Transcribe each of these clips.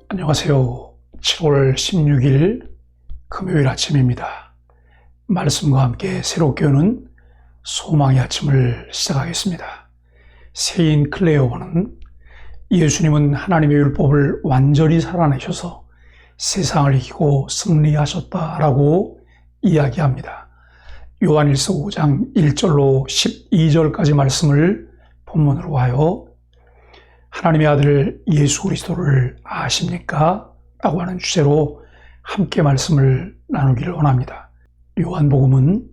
안녕하세요. 7월 16일 금요일 아침입니다. 말씀과 함께 새롭게 오는 소망의 아침을 시작하겠습니다. 세인 클레어버는 예수님은 하나님의 율법을 완전히 살아내셔서 세상을 이기고 승리하셨다라고 이야기합니다. 요한일서 5장 1절로 12절까지 말씀을 본문으로 하여 하나님의 아들 예수 그리스도를 아십니까? 라고 하는 주제로 함께 말씀을 나누기를 원합니다. 요한복음은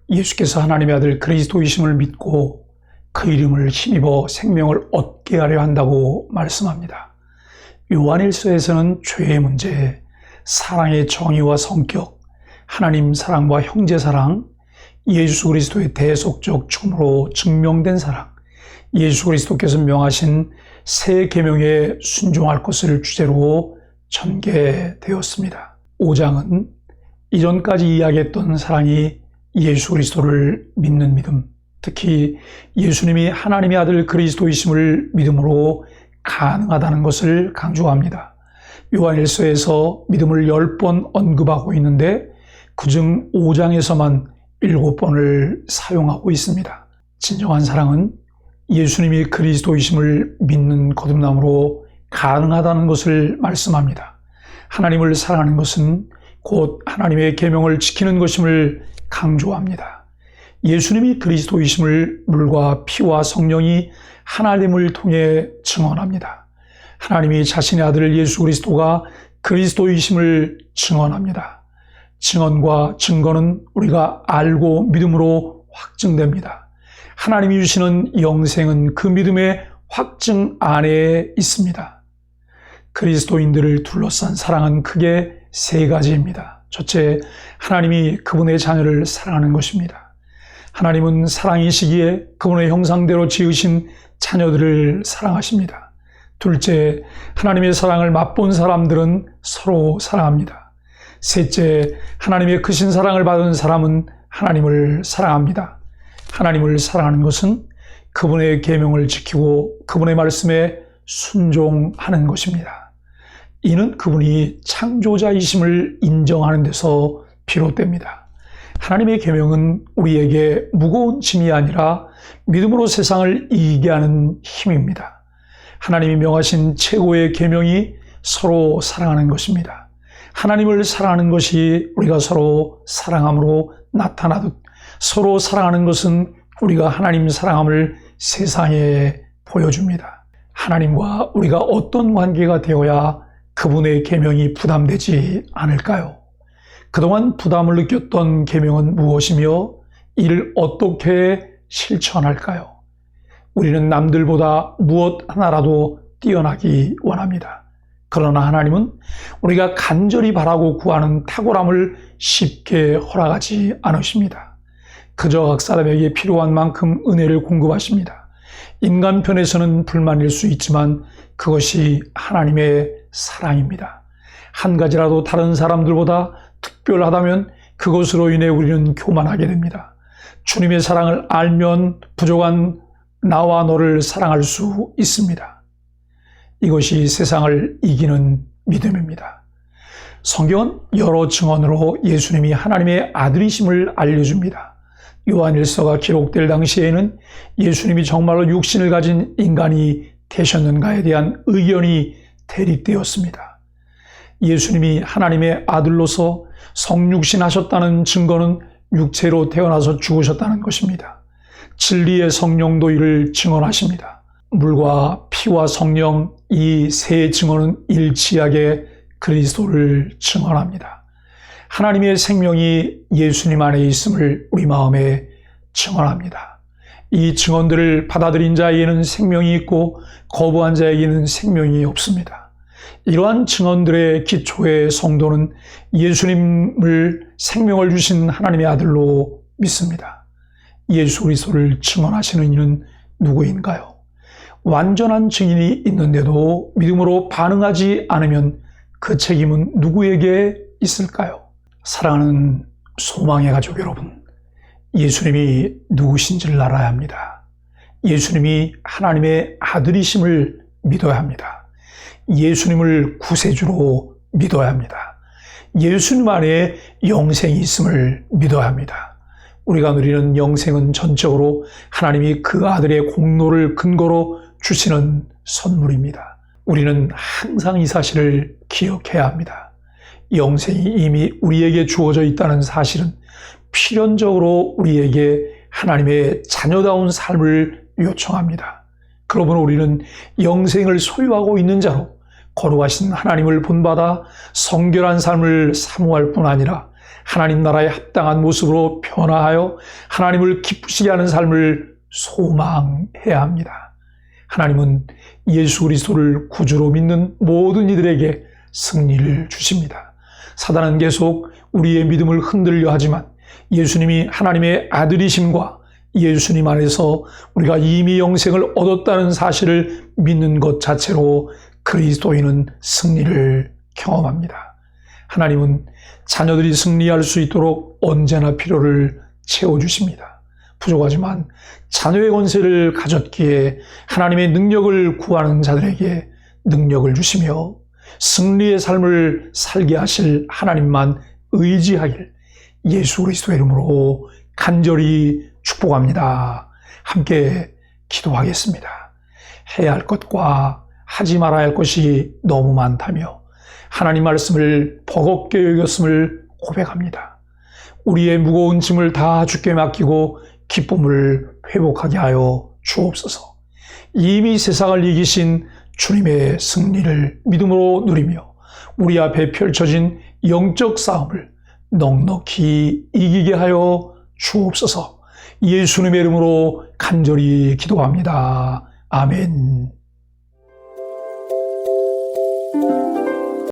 예수께서 하나님의 아들 그리스도이심을 믿고 그 이름을 힘입어 생명을 얻게 하려 한다고 말씀합니다. 요한일서에서는 죄의 문제, 사랑의 정의와 성격, 하나님 사랑과 형제 사랑, 예수 그리스도의 대속적 죽음으로 증명된 사랑, 예수 그리스도께서 명하신 새 계명에 순종할 것을 주제로 전개되었습니다. 5장은 이전까지 이야기했던 사랑이 예수 그리스도를 믿는 믿음, 특히 예수님이 하나님의 아들 그리스도이심을 믿음으로 가능하다는 것을 강조합니다. 요한일서에서 믿음을 10번 언급하고 있는데 그중 5장에서만 7번을 사용하고 있습니다. 진정한 사랑은 예수님이 그리스도이심을 믿는 거듭남으로 가능하다는 것을 말씀합니다. 하나님을 사랑하는 것은 곧 하나님의 계명을 지키는 것임을 강조합니다. 예수님이 그리스도이심을 물과 피와 성령이 하나님을 통해 증언합니다. 하나님이 자신의 아들 예수 그리스도가 그리스도이심을 증언합니다. 증언과 증거는 우리가 알고 믿음으로 확증됩니다. 하나님이 주시는 영생은 그 믿음의 확증 안에 있습니다. 그리스도인들을 둘러싼 사랑은 크게 세 가지입니다. 첫째, 하나님이 그분의 자녀를 사랑하는 것입니다. 하나님은 사랑이시기에 그분의 형상대로 지으신 자녀들을 사랑하십니다. 둘째, 하나님의 사랑을 맛본 사람들은 서로 사랑합니다. 셋째, 하나님의 크신 사랑을 받은 사람은 하나님을 사랑합니다. 하나님을 사랑하는 것은 그분의 계명을 지키고 그분의 말씀에 순종하는 것입니다. 이는 그분이 창조자이심을 인정하는 데서 비롯됩니다. 하나님의 계명은 우리에게 무거운 짐이 아니라 믿음으로 세상을 이기게 하는 힘입니다. 하나님이 명하신 최고의 계명이 서로 사랑하는 것입니다. 하나님을 사랑하는 것이 우리가 서로 사랑함으로 나타나듯 서로 사랑하는 것은 우리가 하나님 사랑함을 세상에 보여줍니다. 하나님과 우리가 어떤 관계가 되어야 그분의 계명이 부담되지 않을까요? 그동안 부담을 느꼈던 계명은 무엇이며 이를 어떻게 실천할까요? 우리는 남들보다 무엇 하나라도 뛰어나기 원합니다. 그러나 하나님은 우리가 간절히 바라고 구하는 탁월함을 쉽게 허락하지 않으십니다. 그저 각 사람에게 필요한 만큼 은혜를 공급하십니다. 인간 편에서는 불만일 수 있지만 그것이 하나님의 사랑입니다. 한 가지라도 다른 사람들보다 특별하다면 그것으로 인해 우리는 교만하게 됩니다. 주님의 사랑을 알면 부족한 나와 너를 사랑할 수 있습니다. 이것이 세상을 이기는 믿음입니다. 성경은 여러 증언으로 예수님이 하나님의 아들이심을 알려줍니다. 요한일서가 기록될 당시에는 예수님이 정말로 육신을 가진 인간이 되셨는가에 대한 의견이 대립되었습니다. 예수님이 하나님의 아들로서 성육신하셨다는 증거는 육체로 태어나서 죽으셨다는 것입니다. 진리의 성령도 이를 증언하십니다. 물과 피와 성령 이 세 증언은 일치하게 그리스도를 증언합니다. 하나님의 생명이 예수님 안에 있음을 우리 마음에 증언합니다. 이 증언들을 받아들인 자에게는 생명이 있고 거부한 자에게는 생명이 없습니다. 이러한 증언들의 기초의 성도는 예수님을 생명을 주신 하나님의 아들로 믿습니다. 예수 그리스도를 증언하시는 이는 누구인가요? 완전한 증인이 있는데도 믿음으로 반응하지 않으면 그 책임은 누구에게 있을까요? 사랑하는 소망의 가족 여러분, 예수님이 누구신지를 알아야 합니다. 예수님이 하나님의 아들이심을 믿어야 합니다. 예수님을 구세주로 믿어야 합니다. 예수님 안에 영생이 있음을 믿어야 합니다. 우리가 누리는 영생은 전적으로 하나님이 그 아들의 공로를 근거로 주시는 선물입니다. 우리는 항상 이 사실을 기억해야 합니다. 영생이 이미 우리에게 주어져 있다는 사실은 필연적으로 우리에게 하나님의 자녀다운 삶을 요청합니다. 그러므로 우리는 영생을 소유하고 있는 자로 거룩하신 하나님을 본받아 성결한 삶을 사모할 뿐 아니라 하나님 나라에 합당한 모습으로 변화하여 하나님을 기쁘시게 하는 삶을 소망해야 합니다. 하나님은 예수 그리스도를 구주로 믿는 모든 이들에게 승리를 주십니다. 사단은 계속 우리의 믿음을 흔들려 하지만 예수님이 하나님의 아들이심과 예수님 안에서 우리가 이미 영생을 얻었다는 사실을 믿는 것 자체로 그리스도인은 승리를 경험합니다. 하나님은 자녀들이 승리할 수 있도록 언제나 필요를 채워주십니다. 부족하지만 자녀의 권세를 가졌기에 하나님의 능력을 구하는 자들에게 능력을 주시며 승리의 삶을 살게 하실 하나님만 의지하길 예수 그리스도의 이름으로 간절히 축복합니다. 함께 기도하겠습니다. 해야 할 것과 하지 말아야 할 것이 너무 많다며 하나님 말씀을 버겁게 여겼음을 고백합니다. 우리의 무거운 짐을 다 주께 맡기고 기쁨을 회복하게 하여 주옵소서. 이미 세상을 이기신 주님의 승리를 믿음으로 누리며 우리 앞에 펼쳐진 영적 싸움을 넉넉히 이기게 하여 주옵소서. 예수님의 이름으로 간절히 기도합니다. 아멘.